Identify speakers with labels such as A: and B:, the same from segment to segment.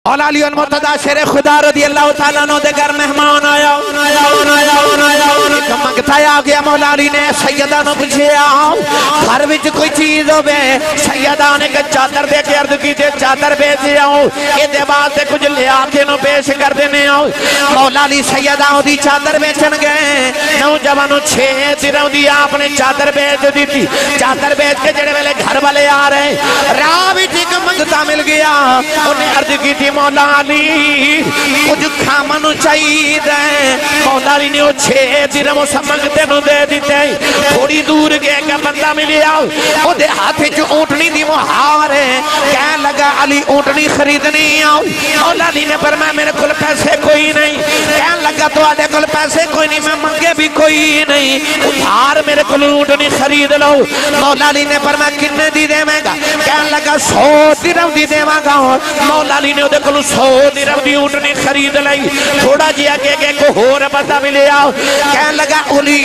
A: مولا علی المرتضی شیر خدا رضی اللہ تعالیٰ عنہ دے گھر مہمان آیا منگتا آ گیا مولا علی نے سیدہ نو پوچھیا گھر وچ کوئی چیز ہوے سیدہ نے کہ چادر دے کے عرض کی تے چادر بھیج آؤ اے دے بعد تے کچھ لیا کے نو پیش کر دینے آؤ مولا علی سیدہ دی چادر بیچن گئے نوجوانوں 6 درہم دی آپ نے چادر بیچ دی تھی چادر بیچ کے جڑے ویلے گھر والے آ رہے راہ وچ ایک منگتا مل گیا انہیں عرض کی تھی مولا علی کچھ کھامنو چاہیے دیں مولا علی نے وہ 6 درہم سمجھتے نو دے دیتے تھوڑی دور گئے کہ بندہ ملی آؤ وہ دے ہاتھے جو اونٹنی دی مہار ہے کہنے لگا علی اونٹنی خریدنی آؤ مولا علی نے فرمایا میرے کل پیسے کوئی نہیں کہنے لگا تو آدھے کل پیسے کوئی نہیں میں منگے بھی کوئی نہیں ادھار میرے کل اونٹنی خرید لو مولا علی نے فرمایا کنے دی دے میں گا کہنے لگا 100 درہم دی دے میں گا مولا علی نے ادھے کل 100 درہم دی اونٹنی خرید لئی تھوڑا جی آگے گئے کو ہور بتا ملے آؤ کہنے لگا علی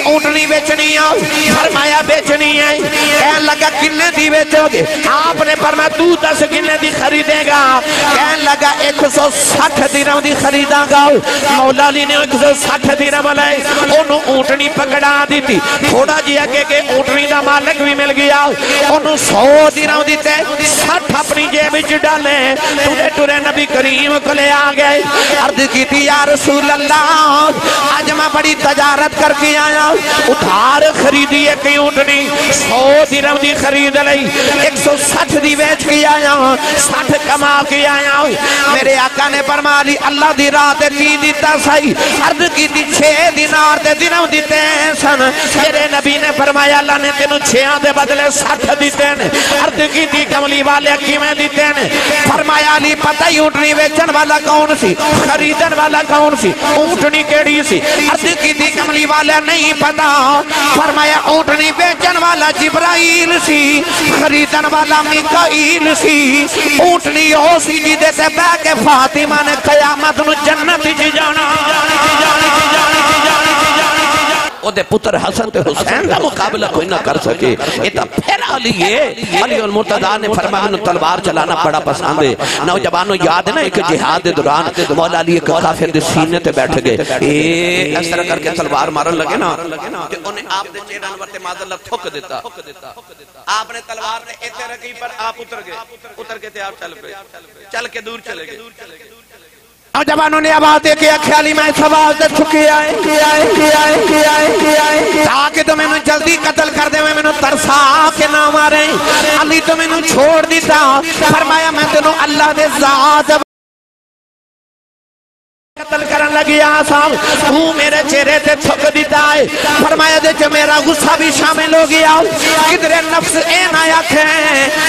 A: اونٹنی بیچنی آؤ فرمایا بیچنی ہے کہنے لگا کنے دی بیچو گے آپ نے فرمایا تو 10 کنے دی خریدے گا کہنے لگا 160 درہم دی خریداں گا مولا علی نے 160 درہم لائے انہوں اونٹنی پکڑا دی تھی تھوڑا جی آگے گئے اونٹنی دا مالک بھی مل گیا انہوں 100 درہم دیتے 60 اپنی جیب وچ ڈالے ٹورے نبی کریم کو لے آگئے عرض کی تھی یا رسول اللہ آج میں بڑی تجارت کر کے آیا ادھار خریدی ہے کہ اونٹنی 100 درہم دی خرید لئی 160 دی بیچ کے آیا 60 کما کے آیا میرے آقا نے فرمایا علی اللہ دی رات کی دیتا سائی عرض کی تھی 6 دینار دے درہم دیتے ہیں سن میرے نبی نے فرمایا اللہ نے تینوں 6 دے بدلے 60 دیتے ہیں عرض کی تھی کملی والے کی میں دیتے ہیں فرمایا علی پتہ ہی اونٹنی بیچن والا کون سی خریدن والا کون سی اونٹنی کیڑی سی عرض کی تھی کملی والا نہیں پتا فرمایا اونٹنی بیچن والا جبرائیل سی خریدن والا میکائیل سی اونٹنی ہو سی جی دیتے بے کے فاطمہ نے قیامت نو جنت جی جانا او دے پتر حسن تے حسین دا مقابلہ کوئی نہ کر سکے ایتا پھر علی ہے علی المرتضی نے فرمایا انہوں تلوار چلانا بڑا پسند ہے نوجوانوں یاد ہے نا ایک جہاد دوران مولا علی ایک کافر دے سینے تے بیٹھ گئے اس طرح کر کے تلوار مارن لگے نا کہ انہیں آپ دے چیران ورتے ماذا اللہ تھوک دیتا آپ نے تلوار نے ایتے رکھی پر آپ اتر کے تے آپ چل کے دور چلے گئے نوجوانوں نے آواز دے کے خیالی میں سوال دے چکے آئے تاکہ تو میں نے جلدی قتل کر دے میں نے ترسا کے نہ مارے علی تو میں نے چھوڑ دیتا فرمایا میں تینوں اللہ دے ذات قتل کرن لگی آسام تو میرے چہرے تے تھک دیتا ہے فرمایا دے جو میرا غصہ بھی شامل ہو گیا کدھر نفس این آیا تھے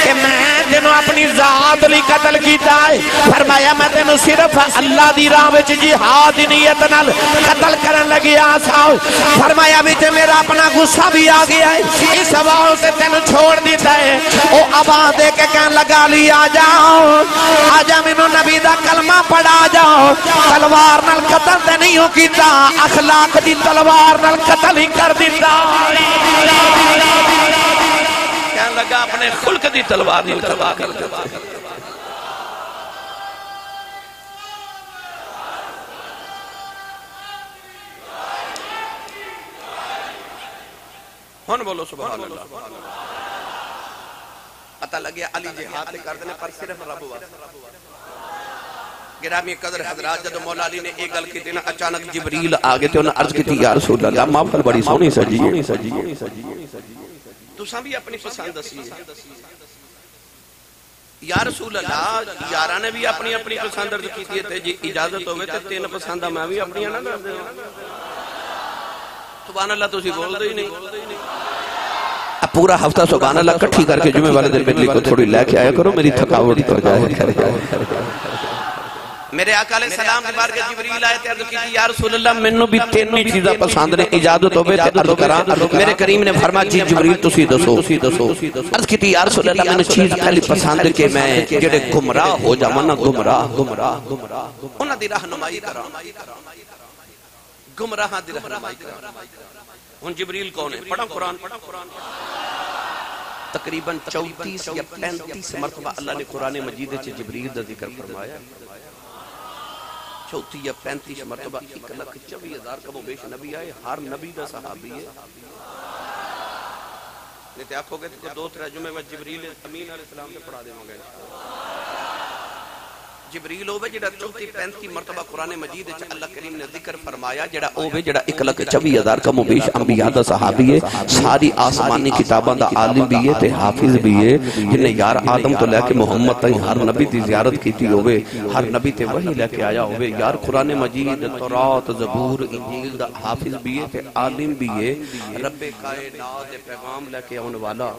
A: کہ میں تینوں اپنی ذات لی قتل کیتا ہے فرمایا میں تینوں صرف اللہ دی راہ وچ جہاد نیت نال قتل کرن لگی آسام فرمایا بھی جو میرا اپنا غصہ بھی آ گیا ہے اس حوال سے تینوں چھوڑ دیتا ہے او آواز دے کے کہنے لگا لی آجا منو نبی دا کلمہ پڑھا جاؤ تلوار نال قتل تے نہیں ہو کیتا اخلاق دی تلوار نال قتل ہی کر دیتا کہنے لگا اپنے خلق دی تلوار نال قتل کر دیتا ہن بولو سبحان اللہ پتہ لگیا علی جہاد کر دینے پر صرف رب واسطہ گرامی قدر حضرات جدو مولا علی نے ایک گل کی دینا اچانک جبریل آگے تھے انہوں نے عرض کی تھی یا رسول اللہ محفل بڑی سونی سجی تو ساں بھی اپنی پسند دسی ہے یا رسول اللہ یارہ نے بھی اپنی پسند درد کی تھی جی اجازت ہوئے تھے 3 پسندہ میں بھی اپنی آنا کر دے سبحان اللہ تو سی بول دے ہی نہیں پورا ہفتہ سبحان اللہ کٹھی کر کے جمعے والے دن بجلی کو تھوڑی لے کے آیا کرو میری تھکاوٹ تو جائے میرے آقا علیہ السلام کی بار کے جبریل آئے تھے عرض کی یا رسول اللہ منو بھی 3 چیزیں پسند نے اجازت ہوئے تھے عرض کرا میرے کریم نے فرمایا جی جبریل تسی دسو عرض کی تھی یا رسول اللہ میں چیز پہلی پسند کہ میں جڑے گمراہ ہو جاواں نا گمراہ انہاں دی رہنمائی کراں گمراہاں دی رہنمائی کراں ہن جبریل کون ہے پڑھو قرآن
B: تقریباً 34 یا 35 مرتبہ اللہ نے قرآن مجید سے جبریل دا ذکر فرمایا 34 یا 35 مرتبہ 1,24,000 کم و بیش نبی آئے ہر نبی دا صحابی ہے نہیں تے آکھو گے تو 2-3 جمعے میں جبریل امین علیہ السلام سے پڑھا دے ہوں گے جبریل ہوئے جڑا 34-35 مرتبہ قرآن مجید اللہ کریم نے ذکر فرمایا جڑا ہوئے جڑا 1,24,000 کم و بیش انبیاء دا صحابی ہے ساری آسمانی کتاباں دا عالم بھی ہے تے حافظ بھی ہے جنہیں یار آدم تو لے کے محمد تائیں ہر نبی دی زیارت کیتی ہوئے ہر نبی تے وہی لے کے آیا ہوئے یار قرآن مجید تورات زبور انجیل دا حافظ بھی ہے تے عالم بھی ہے رب کائنات پیغام لے کے آنے والا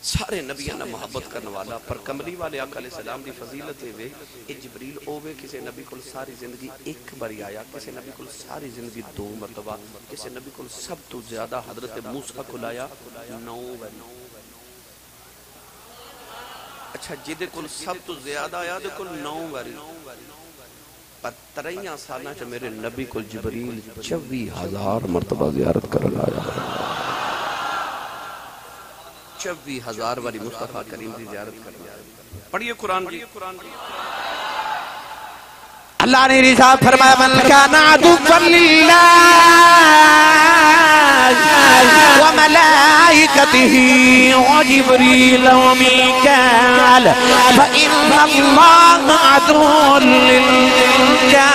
B: سارے نبیاں نہ محبت کرنے والا پر کملی والے آقا علیہ السلام دی فضیلت ہے یہ جبریل اوے کسی نبی کل ساری زندگی ایک باری آیا کسی نبی کل ساری زندگی 2 مرتبہ کسی نبی کل سب تو زیادہ حضرت موسیٰ کو لایا 9 باری اچھا جدے کل سب تو زیادہ آیا دے کل 9 باری پر 3 سالہ چا میرے نبی کل جبریل 24,000 مرتبہ زیارت کرنا آیا 24,000 باری مصطفیٰ کریم دی زیارت کرنا پڑھئے قرآن جی
A: اللہ نے رسالت فرمایا من کان عدوا للہ وملائکتہ وجبریل ومیکائیل فإن اللہ عدو للکافرین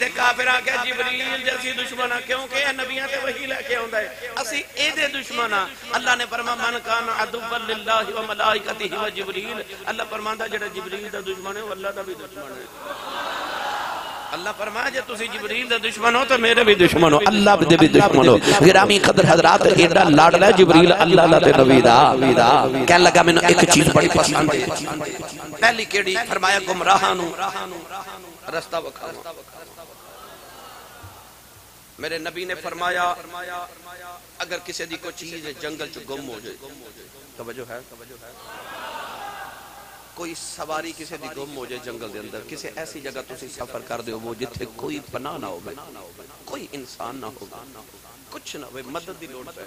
B: دے کافر آکے جبریل جیسی دشمنہ کیونکہ یہ نبیان تے وہی لے کے ہوندہ ہے اسی اے دے دشمنہ اللہ نے فرما من کان عدوا للہ و ملائکتہ و جبریل اللہ فرماندہ جڑا جبریل دا دشمن ہے وہ اللہ دا بھی دشمن ہے اللہ فرمایا جے تسی جبریل دا دشمن ہو تو میرے بھی دشمن ہو اللہ دے بھی دشمن ہو گرامی قدر حضرات ایڈا لاڑ لے جبریل اللہ اللہ تے نبی دا کہنے لگا میں نے ایک چیز بڑی پسند ہے پہلی کیڑی فرمایا گمراہانو رستہ وکھاوا میرے نبی نے فرمایا اگر کسی دی کوئی چیز جنگل چو گم ہو جائے توجہ ہے کوئی سواری کسی دی گم ہو جائے جنگل دے اندر کسی ایسی جگہ تسی سفر کر دے وہ جتھے کوئی پناہ نہ ہوگا کوئی انسان نہ ہوگا کچھ نہ ہوئے مدد دی لوڑ پہ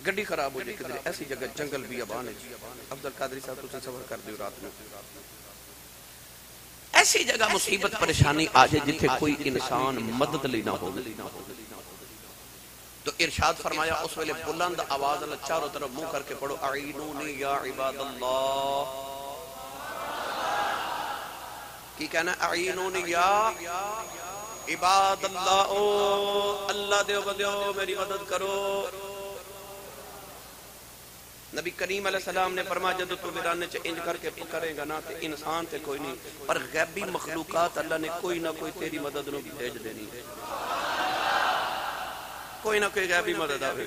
B: گڑی خراب ہو جائے کدھر ایسی جگہ جنگل بھی ابان ہے عبدالقادری صاحب تسی سفر کر دے رات میں ایسی جگہ مصیبت پریشانی آجے جتھے کوئی انسان مدد لینا ہو تو ارشاد فرمایا اس ویلے بلند آواز اللہ چاروں طرف منہ کر کے پڑھو اعینونی یا عباد اللہ کی کہنا اعینونی یا عباد اللہ او اللہ دیو بدیو میری مدد کرو نبی کریم علیہ السلام نے فرمایا جدو تو ویرانے چے انج کر کے پکرے گا نا تے انسان تے کوئی نہیں پر غیبی مخلوقات اللہ نے کوئی نہ کوئی تیری مدد نو بھیج دینی کوئی نہ کوئی غیبی مدد آوے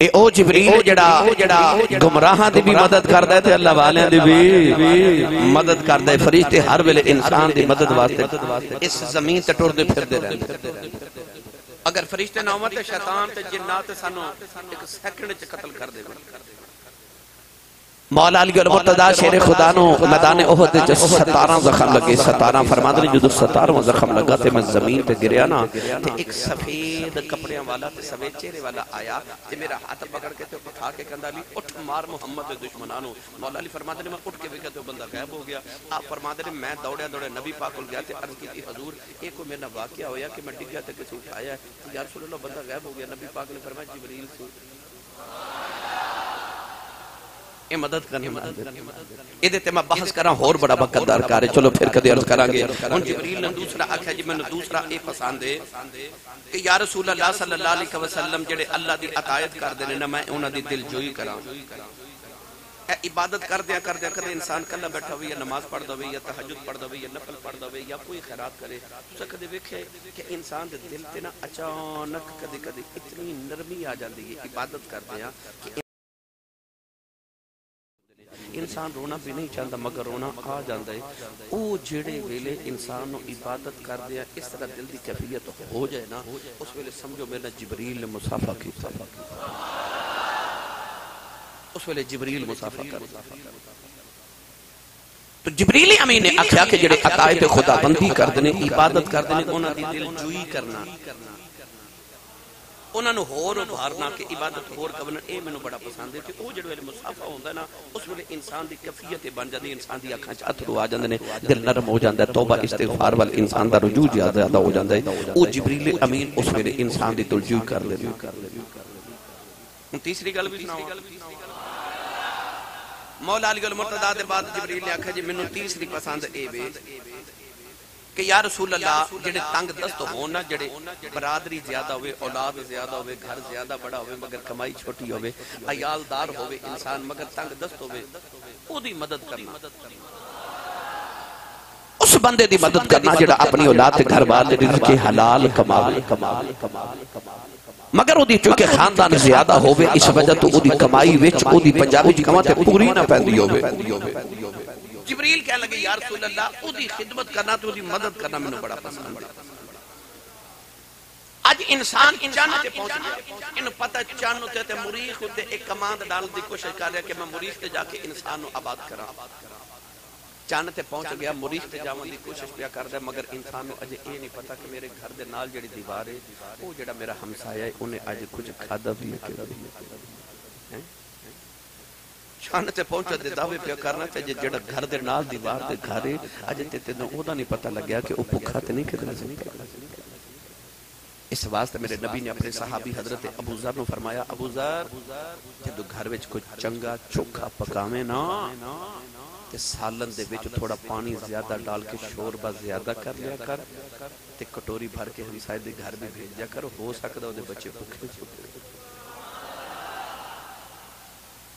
A: اے او جبریل جڑا گمراہاں دی بھی مدد کر دے تے اللہ والیاں دی بھی مدد کر دے فرشتے ہر ویلے انسان دی مدد واسطے اس زمین تے ٹردے پھردے رہندے اگر فرشتے نہ ہوتے شیطان تے جنات سانو ایک سیکنڈ چ قتل کر دے مولا علی المرتضی شیر خدا نو میدان احد وچ 17 زخم لگے 17 فرماندے نے جدوں 17واں زخم لگا تے میں زمین تے گریا نا تے ایک سفید کپڑیاں والا تے سفید چہرے والا آیا تے میرا ہاتھ پکڑ کے تے اٹھا کے کہندا علی اٹھ مار محمد دے دشمنانو مولا علی فرماندے نے میں اٹھ کے ویکھیا تے بندہ غائب ہو گیا آپ فرماندے نے میں دوڑیا نبی پاک کول گیا تے عرض کیتی حضور ایک کوئی میرا واقعہ ہویا کہ میں ڈگیا تے کسی اٹھایا ہے یا رسول اللہ بندہ غائب ہو گیا نبی پاک نے فرمایا جبریل سے اے مدد کرنے اے دیتے میں بحث کراں اور بڑا بقدر کارے چلو پھر کدے عرض کریں گے ان جبریل نے دوسرا آکھا جی میں نے دوسرا اے پسند ہے کہ یا رسول اللہ صلی اللہ علیہ وسلم جڑے اللہ دی عطایت کر دینے میں انہاں دی دل جوئی کراں اے عبادت کر دیا انسان کلا بیٹھا ہوئی یا نماز پڑھ دوے یا تہجد پڑھ دوے یا نفل پڑھ دوے یا کوئی خیرات کرے تو کدے ویکھے کہ انسان دے دل تے نا اچانک کدے اتنی نرمی آ جاندی ہے عبادت کر دیا کہ انسان رونا بھی نہیں چاہتا مگر رونا آ جاندہ ہے او جڑے ویلے انسان نو عبادت کر دیا اس طرح دل دی کیفیت ہو جائے نا اس ویلے سمجھو میرا جبریل نے مصافہ کی اس ویلے جبریل مصافہ کر
B: تو جبریل امین نے آکھیا کہ جڑے عقائد خدا بندی کردے نے عبادت کردے نے انہاں دی دل جوئی کرنا انہاں نو ہور ابھارنا کہ عبادت ہور کرنا اے مینوں بڑا پسند ہے کہ او جڑے ویلے مصافہ ہوندا ہے نا اس ویلے انسان دی کیفیت بن جاندی انسان دی اکھاں چ اتھرو آ جاندے نے دل نرم ہو جاندا ہے توبہ استغفار وال انسان دا رجوع زیادہ ہو جاندا ہے او جبریل امین اس ویلے انسان دی دل جوئی کر لیندا ہن تیسری گل بھی سناواں مولا علی المرتضیٰ دے بعد جبریل نے آکھا جی مینوں تیسری پسند اے وے کہ یا رسول اللہ جڑے تنگ دست ہون نا جڑے برادری زیادہ ہوئے اولاد زیادہ ہوئے گھر زیادہ بڑا ہوئے مگر کمائی چھوٹی ہوئے عیالدار ہوئے انسان مگر تنگ دست ہوئے او دی مدد کرنا اس بندے دی مدد کرنا جڑا اپنی اولاد تے گھر والے رزق حلال کماوے مگر او دی چونکہ خاندان زیادہ ہوئے اس وجہ تو او دی کمائی وچ او دی پنجابی چ کما تے پوری نہ پیندی ہوئے جبریل کہنے لگے یا رسول اللہ او دی خدمت کرنا تو دی مدد کرنا میں نے بڑا پسند ہے آج انسان چاند تے پہنچ گیا ان پتہ چاند تے مریخ تے ایک کماند ڈال دی کوشش کر رہا کہ میں مریخ تے جا کے انسان نو آباد کراں چاند تے پہنچ گیا مریخ تے جاون دی کوشش پیا کردا ہے مگر انسان نو اجے اے نہیں پتا کہ میرے گھر دے نال جڑی دیوار ہے او جڑا میرا ہمسایہ ہے انہیں اج کچھ کھادا بھی نہیں چاند تے پہنچا دے دعوے پیا کرنا چاہیے جڑا گھر دے نال دیوار دے گھر ہے اج تے تینوں او دا نہیں پتا لگیا کہ او بھوکا تے نہیں کدھر سکتا اس واسطے میرے نبی نے اپنے صحابی حضرت ابو ذر نو فرمایا ابو ذر جدو گھر وچ کوئی چنگا چوکھا پکاویں نا تے سالن دے وچ تھوڑا پانی زیادہ ڈال کے شوربہ زیادہ کر لیا کر تے کٹوری بھر کے ہمسائے دے گھر میں بھیج دیا کر ہو سکدا او دے بچے بھوکے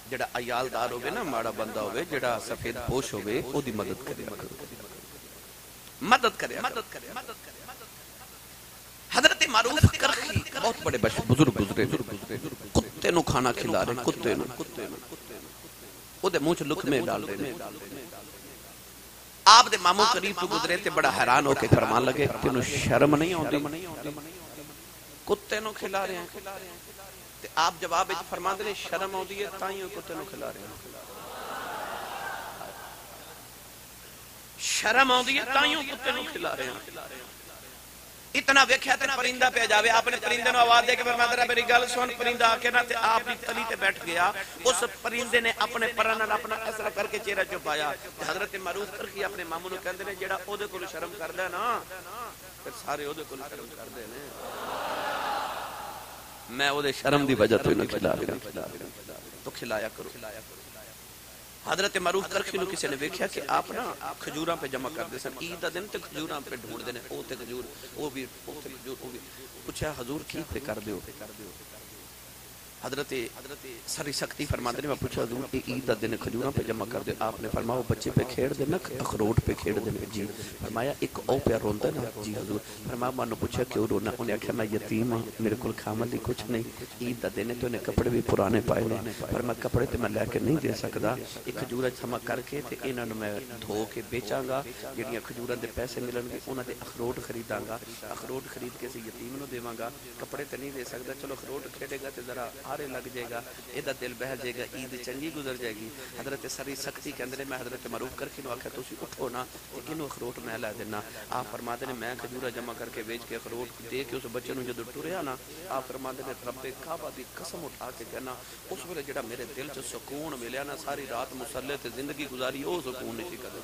B: جڑا عیالدار ہوئے نا ماڑا بندہ ہوئے جڑا سفید پوش ہوئے او دی مدد کرے مدد کرے حضرت معروف کرخی بہت بڑے بزرگ گزرے کتے نو کھانا کھلا رہے کتے نو او دے منہ چ لقمے ڈال رہے آپ دے ماموں قریب تو گزرے تے بڑا حیران ہو کے فرمان لگے تینوں شرم نہیں ہوندی کتے نو کھلا رہے ہیں تے آپ جواب فرما دے شرم ہوندی ہے تائیں کتے نو کھلا رہے ہیں شرم ہوندی ہے تائیں کتے نو کھلا رہے ہیں اتنا ویکھیا تے پرندہ پہ جاوے آپ نے پرندے نو آواز دے کے فرمایا ذرا میری گل سن پرندہ آ کے نا تے آپ دی تلی تے بیٹھ گیا اس پرندے نے اپنے پراں نال اپنا ایسا کر کے چہرہ چھپایا تے حضرت معروف کرخی اپنے ماموں نو کہندے نے جڑا او دے کول شرم کردا ہے نا پھر سارے او دے کول شرم کردے نے میں او دے شرم دی وجہ تو نہ کھلا رہا تو کھلایا کرو حضرت معروف کرخی نو کسی نے ویکھیا کہ آپ نا کھجوراں پہ جمع کر دے سن عید دا دن تے کھجوراں پہ ڈھونڈ دے نے او تے کھجور او بھی پوچھا حضور کی پہ کر دیو حضرت سری سختی فرماندے نے میں پوچھا حضور کہ عید دا دن کھجوراں پہ جمع کر دے آپ نے فرمایا وہ بچے پہ کھیڑ دے نا اخروٹ پہ کھیڑ دے جی فرمایا ایک او پہ روندا نا جی حضور فرمایا میں نے پوچھا کیوں رونا انہیں آکھیا میں یتیم ہوں میرے کول کھاون دی کچھ نہیں عید دا دن ہے تو انہیں کپڑے بھی پرانے پائے نے فرمایا کپڑے تے میں لے کے نہیں دے سکدا ایک کھجورا جمع کر کے تے انہاں نوں میں دھو کے بیچاں گا جڑیاں کھجوراں دے پیسے ملن گے انہاں دے اخروٹ خریداں گا اخروٹ خرید کے یتیم نوں دیواں گا کپڑے تے نہیں دے سکدا چلو اخروٹ کھیڑے گا تے ذرا آرے لگ جائے گا ایدہ دل بہل جائے گا عید چنگی گزر جائے گی حضرت سری سختی کے اندر میں حضرت معروف کرخی نو آکھا تو اسی اٹھو نا انہوں اخروٹ میں لے دینا آپ فرماتے ہیں میں کھجورا جمع کر کے بیچ کے اخروٹ دے کے اس بچے نو جدو ٹریا نا آپ فرماتے ہیں رب کعبہ دی قسم اٹھا کے کہنا اس ویلے جڑا میرے دل چ سکون ملیا نا ساری رات مصلی تے زندگی گزاری او سکون نہیں قدر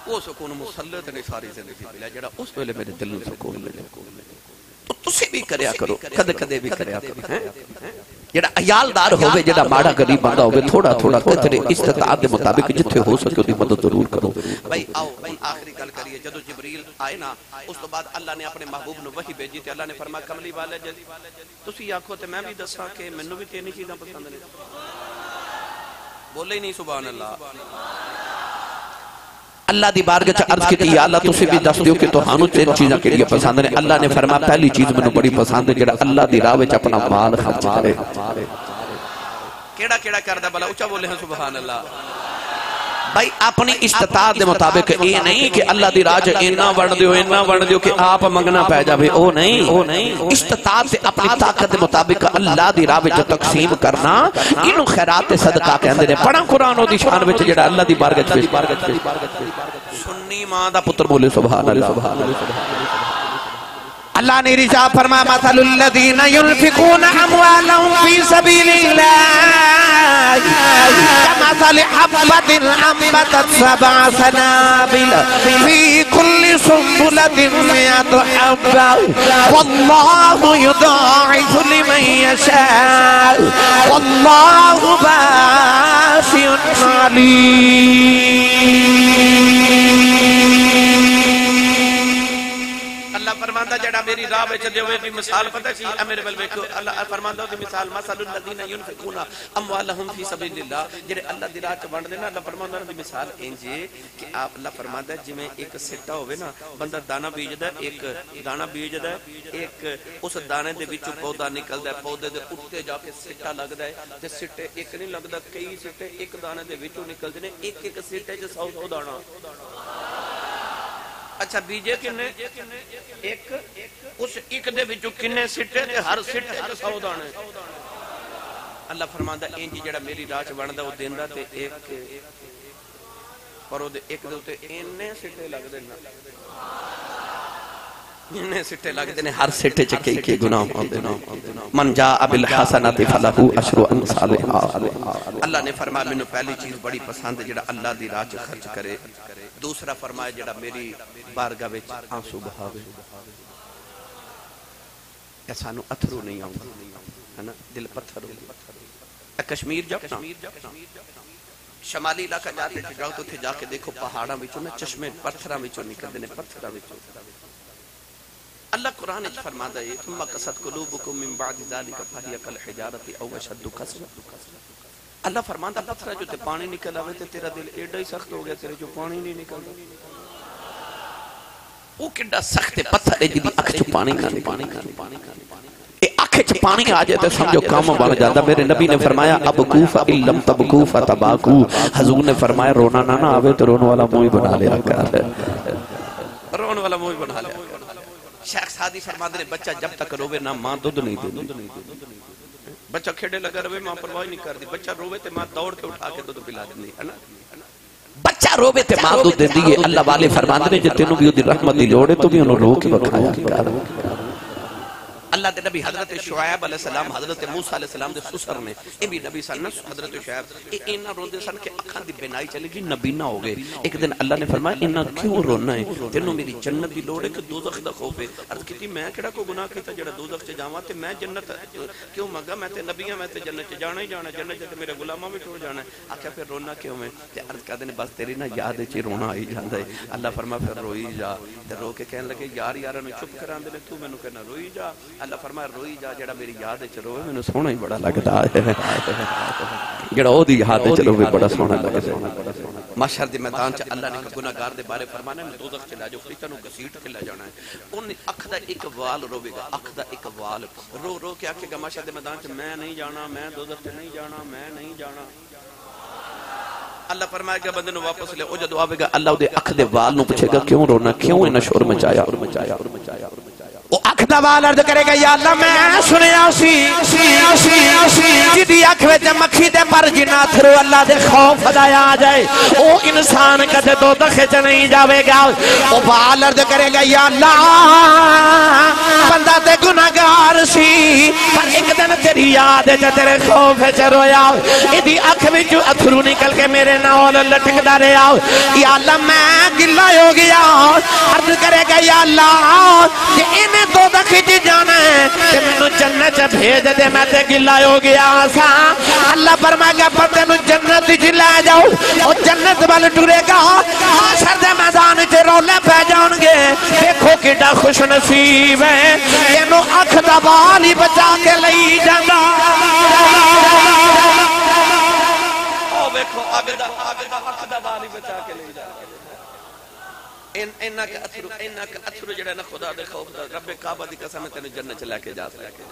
B: وہ سکون مصلی تے نہیں ساری زندگی ملیا جڑا اس ویلے میرے دل نو سکون ملیا تو تسی بھی کریا کرو کدے کدے بھی کریا کرو جڑا عیالدار ہوئے جڑا ماڑا غریب بندہ ہوئے تھوڑا تھوڑا تیرے استطاعت دے مطابق جتھے ہو سکے دی مدد ضرور کرو بھائی آؤ آخری گل کریے جدو جبریل آئے نا اس تو بعد اللہ نے اپنے محبوب نو وحی بھیجی تے اللہ نے فرمایا کملی والے تسی آکھو تے میں بھی دساں کہ مینوں بھی تینی چیزاں پسند نے بولے ہی نہیں سبحان اللہ اللہ دی بارگاہ چ عرض کیتی یا اللہ تسی بھی دس دیو کہ تہانوں تین چیزاں کیڑیاں پسند نے اللہ نے فرمایا پہلی چیز مینوں بڑی پسند ہے جڑا اللہ دی راہ وچ اپنا مال خرچ کرے کیڑا کیڑا کردا بھلا اونچا بولے ہیں سبحان اللہ بھائی اپنی استطاعت دے مطابق یہ نہیں کہ اللہ دی راج اینا وڑ دیو کہ آپ منگنا پہ جاوے، او نہیں، استطاعت سے اپنی طاقت دے مطابق اللہ دی راہ وچ تقسیم کرنا، انہوں خیرات صدقہ کہندے نے۔ پڑھا قرآن او دی شان وچ جڑا اللہ دی بارگاہ وچ سنی ماں دا پتر بولے سبحان اللہ۔
A: اللہ نے رجا فرما مثل الذین ينفقون اموالهم فی سبیل اللہ کمثل حبۃ انبتت سبع سنابل فی کل سنبلۃ مئۃ حبۃ واللہ یضاعف لمن یشاء واللہ واسع علیم۔
B: فرماندہ جڑا میری راہ وچ دیوے دی مثال پتہ کی اے میرے ول ویکھو، اللہ فرماندہ دی مثال مثل الذین ينفقون اموالهم فی سبیل اللہ، جڑے اللہ دی راہ وچ ونڈدے نا، اللہ فرماندہ دی مثال انج ہے کہ آپ اللہ فرماندہ جویں ایک سٹا ہوے نا، بندہ دانا بیجدا ہے، ایک دانا بیجدا ہے، ایک اس دانے دے وچوں پودا نکلدا ہے، پودے دے اوتے جا کے سٹا لگدا ہے تے سٹے ایک نہیں لگدا، کئی سٹے ایک دانے دے وچوں نکلدے نے، ایک ایک سٹے وچ 100 دانا۔ اچھا بیجے کنے ایک، اس ایک دے وچوں کنے سٹے تے ہر سٹے تے 100 دانے۔ اللہ فرماندا انج جڑا میری راہ وچ بندا او دیندا تے ایک پر او دے ایک دے تے اینے سٹے لگدے نا، اینے سٹے لگدے نے، ہر سٹے چ کئی گناہ ہوندے نے۔ من جاء بالحسنۃ فلہ عشر امثالها۔ اللہ نے فرمایا مینوں پہلی چیز بڑی پسند ہے جڑا اللہ دی راہ وچ خرچ کرے، دوسرا فرمایا جڑا میری بارگاہ وچ آنسو بہاوے۔ اے سانو اتھرو نہیں آوندا ہے نا، دل پتھر ہو گیا۔ کشمیر جاؤ نا، شمالی علاقہ جاتے جاؤ تو تھے جا کے دیکھو پہاڑاں وچوں نا چشمے پتھراں وچوں نکلدے نے، پتھراں وچوں۔ اللہ قرآن وچ فرماتا ہے ثم قست قلوبکم من بعد ذلک فہی کالحجارۃ او اشد قسوۃ۔ اللہ فرماتا پتھر جو تے پانی نکل آوے تے تیرا دل ایڈا ہی سخت ہو گیا تیرے جو پانی نہیں نکلدا۔ وہ کڈا سخت پتھر ہے جدی اکھ چ پانی اے اکھ چ پانی آ جائے تے سمجھو کام بن جاتا۔ میرے نبی نے فرمایا ابکو فإن لم تبکو فتباکو، حضور نے فرمایا رونا نہ آوے تو رون والا منہ بنا لیا کر، رون والا منہ بنا لیا کر۔ شیخ سعدی فرماتے ہیں بچہ جب تک روے نہ ماں دودھ نہیں دے، بچہ کھیڑے لگا روے ماں پرواہ نہیں کر دی، بچہ روے تے ماں دوڑ کے اٹھا کے دودھ پلا دی ہے نا، بچہ روے تے ماں دودھ دیندی ہے۔ اللہ والے فرماتے ہیں جے تینوں بھی دی رحمت دی لوڑ ہے تو بھی انہوں رو کے بکھایا کر۔ اللہ دے نبی حضرت شعیب علیہ السلام حضرت موسیٰ علیہ السلام دے سسر نے، اے بھی نبی سن حضرت شعیب، اے انہاں روندے سن کہ اکھاں دی بینائی چلی گئی، نبینا ہو گئے۔ ایک دن اللہ نے فرمایا انہاں کیوں رونا ہے، تینوں میری جنت دی لوڑ ہے کہ دوزخ دا خوف ہے؟ عرض کیتی میں کیڑا کوئی گناہ کیتا جڑا دوزخ چ جاواں تے میں جنت کیوں منگا، میں تے نبی ہاں، میں تے جنت چ جانا ہی جانا، جنت تے میرے غلاماں بھی ٹر جانا ہے۔ آکھیا پھر رونا کیوں ہے؟ تے عرض کردے نے بس تیری نا یاد وچ رونا آئی جاندا ہے۔ اللہ فرمایا پھر روئی جا، تے رو کے کہن لگے یار یاراں نوں چپ کراندے نے، تو مینوں کہنا روئی جا۔ اللہ فرمایا روئی جا، جڑا میری یاد وچ روے مینوں سونا ہی بڑا لگدا ہے، جڑا او دی یاد وچ روے بڑا سونا لگدا ہے۔ محشر دے میدان چ اللہ نے گناہگار دے بارے فرمانا ہے دوزخ چ لے جاؤ، فرشتہ نوں گھسیٹ کے لے جانا ہے۔ اون اکھ دا ایک وال روے گا، اکھ دا ایک وال رو رو کے آکھے گا محشر دے میدان چ میں نہیں جانا، میں دوزخ چ نہیں جانا، میں نہیں جانا۔ اللہ فرمائے گا بندے نوں واپس لے، او جدوں آوے گا اللہ دے اکھ دے وال نوں پوچھے گا کیوں رونا، کیوں انہاں شور مچایا،
A: وہ اکھ دا وال عرض کرے گا یا اللہ میں سنیا سی جدی اکھ وچ مکھی دے پر جنا تھرو اللہ دے خوف دا آ جائے او انسان کدے دوزخ چ نہیں جاوے گا۔ او وال عرض کرے گا یا اللہ بندہ تے گناہگار سی پر ایک دن تیری یاد وچ تیرے خوف وچ رویا، ایدی اکھ وچ اتھرو نکل کے میرے نال لٹکدا رہیا، یا اللہ میں گلا ہو گیا۔ عرض کرے گا یا اللہ کہ انہیں دوزخ چ جانا ہے تے مینوں جنت چ بھیج دے، میں تے گلا ہو گیا سا۔ اللہ فرمائے گا پر تینوں جنت چ لے جاؤ، او جنت ول ٹرے گا، حشر دے میدان چ رولے پہ جان گے، دیکھو کیڈا خوش نصیب ہے اینوں اکھ دا وال ہی بچا کے لئی جاندا۔
B: او ویکھو عابدہ اکھ دا وال ہی بچا کے لئی جاندا۔ اینا کہ اتھرو جڑا نا خدا دے خوف دا، رب کعبہ دی قسم تینوں جنت چ لے کے جا سکے،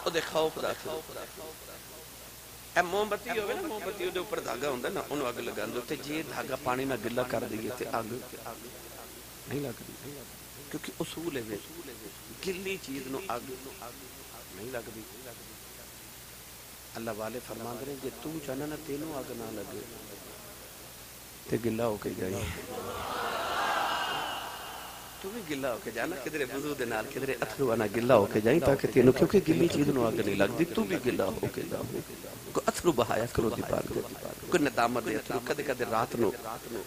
B: او دے خوف دا اے موم بتی ہوئے نا، موم بتی دے اوپر دھاگا ہوندا نا، انہوں اگ لگا دو تے جے دھاگا پانی نہ گلا کر دیئے تے اگ نہیں لگدی، کیونکہ اصول ہے گلی چیز نو اگ نہیں لگدی۔ اللہ والے فرما دے جے تو چاہنا نا تینوں اگ نہ لگے تے گلا ہو کے جائی، تو بھی گلا ہو کے جانا، کدھرے وضو دے نال کدھرے اتھرو آنا گلا ہو کے جائیں تاکہ تینوں، کیونکہ گلی چیز نو اگ نہیں لگدی، تو بھی گلا ہو کے جاؤ۔ کوئی اتھرو بہایا کرو دی بارگاہ، کوئی ندامت دے اتھرو، کدے کدے رات نو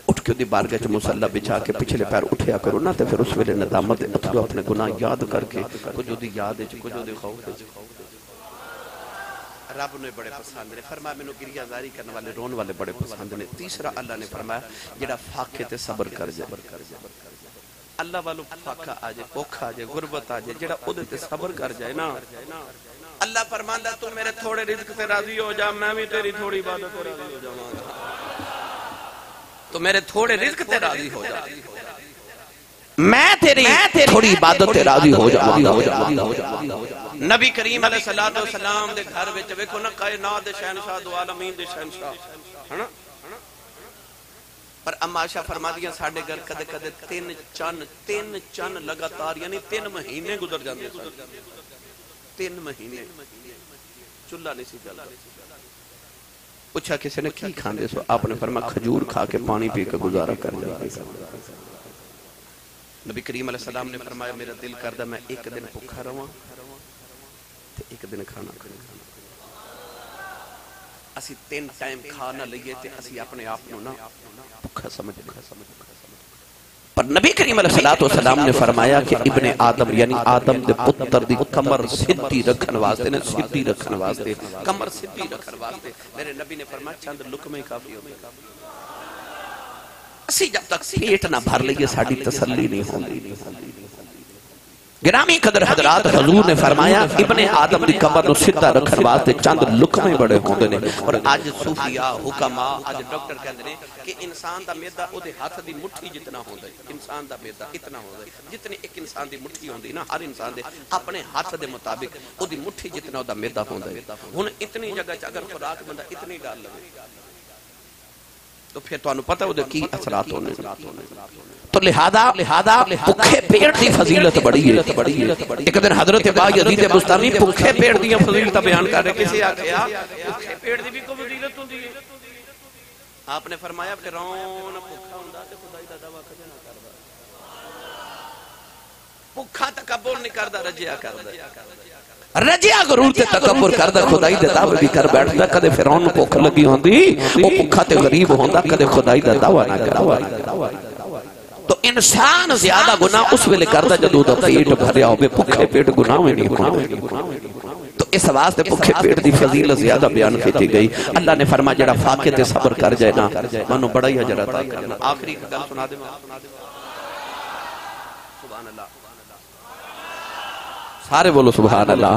B: اٹھ کے دی بارگاہ چ مصلی بچھا کے پچھلے پیر اٹھیا کرو نا، تے پھر اس ویلے ندامت دے اتھرو اپنے گناہ یاد کر کے کچھ دی یاد وچ کچھ دی خوف وچ رب نے بڑے پسند نے فرمایا مینوں گریہ زاری کرنے والے رون والے بڑے پسند نے۔ تیسرا اللہ نے فرمایا جڑا فاقے تے صبر کر جائے، اللہ والو فاقہ آ جائے، بھوک آ جائے، غربت آ جائے، جڑا اودے تے صبر کر جائے نا، اللہ فرماندا تو میرے تھوڑے رزق تے راضی ہو جا، میں بھی تیری تھوڑی عبادت تے راضی ہو جاواں گا، تو میرے تھوڑے رزق تے راضی ہو جا، میں تیری تھوڑی عبادت تے راضی ہو جاواں گا۔ نبی کریم علیہ السلام دے گھر وچ ویکھو نا، کائنات دے شہنشاہ دو عالمین دے شہنشاہ ہے نا، پر اما عائشہ فرما دیا ساڑھے گھر کدے کدے تین چن لگاتار، یعنی 3 مہینے گزر جاندے سن، 3 مہینے چولہا نہیں سی جلدا۔ پوچھا کسی نے کی کھاندے سو، آپ نے فرمایا کھجور کھا کے پانی پی کے گزارا کر جاتے۔ نبی کریم علیہ السلام نے فرمایا میرا دل کردہ میں ایک دن بھوکا رہواں تے ایک دن کھانا کھانا، اسی 3 ٹائم کھانا لئیے تے اسی اپنے آپ نو نا بھوکا سمجھ۔ پر نبی کریم علیہ السلام نے فرمایا کہ ابن آدم یعنی آدم دے پتر دی کمر سدھی رکھن واسطے نے، سدھی رکھن واسطے، کمر سدھی رکھن واسطے میرے نبی نے فرمایا چند لقمے کافی ہوتے ہیں۔ اسی جب تک پیٹ نہ بھر لئیے ساڑھی تسلی نہیں ہوندی۔ گرامی قدر حضرات، حضور نے فرمایا ابن آدم دی کمر نو سدھا رکھن واسطے چند لقمے بڑے ہوندے نے، اور آج صوفیاء حکماء آج ڈاکٹر کہندے نے کہ انسان دا میدا او دے ہاتھ دی مٹھی جتنا ہوندا ہے، انسان دا میدا اتنا ہوندا ہے جتنی ایک انسان دی مٹھی ہوندی نا، ہر انسان دے اپنے ہاتھ دے مطابق او دی مٹھی جتنا او دا میدا ہوندا ہے۔ ہن اتنی جگہ چ اگر خوراک بندہ اتنی ڈال لے تو پھر تو انہوں پتہ ہو دے کی اثرات ہونے، تو لہذا بھوکے پیٹ دی فضیلت بڑی ہے۔ ایک دن حضرت با یزید بستامی بھوکے پیٹ دی فضیلت بیان کر رہے، کسی آکھیا بھوکے پیٹ دی بھی کوئی فضیلت ہوندی ہے؟ آپ نے فرمایا فرعون بھوکا ہوندا تے خدائی دا دعویٰ کدے نہ کردا، بھوکا تکبر نہیں کردا، رجیا کردا، رجیا غرور تے تکبر کردا، خدائی دے دعوے بھی کر بیٹھدا۔ کدے فرعون نوں بھوک لگی ہوندی او بھوکا تے غریب ہوندا، کدے خدائی دا دعویٰ نہ کردا۔ تو انسان زیادہ گناہ اس ویلے کردا جدوں دا پیٹ بھریا ہوے، بھوکے پیٹ گناہ میں نہیں ہوندے۔ تو اس واسطے بھوکے پیٹ دی فضیلت زیادہ بیان کی گئی۔ اللہ نے فرمایا جڑا فاقے تے صبر کر جائے نا، منو بڑا ہی اجر عطا کرنا۔ آخری گل سنا دے، سبحان اللہ، سارے بولو سبحان اللہ۔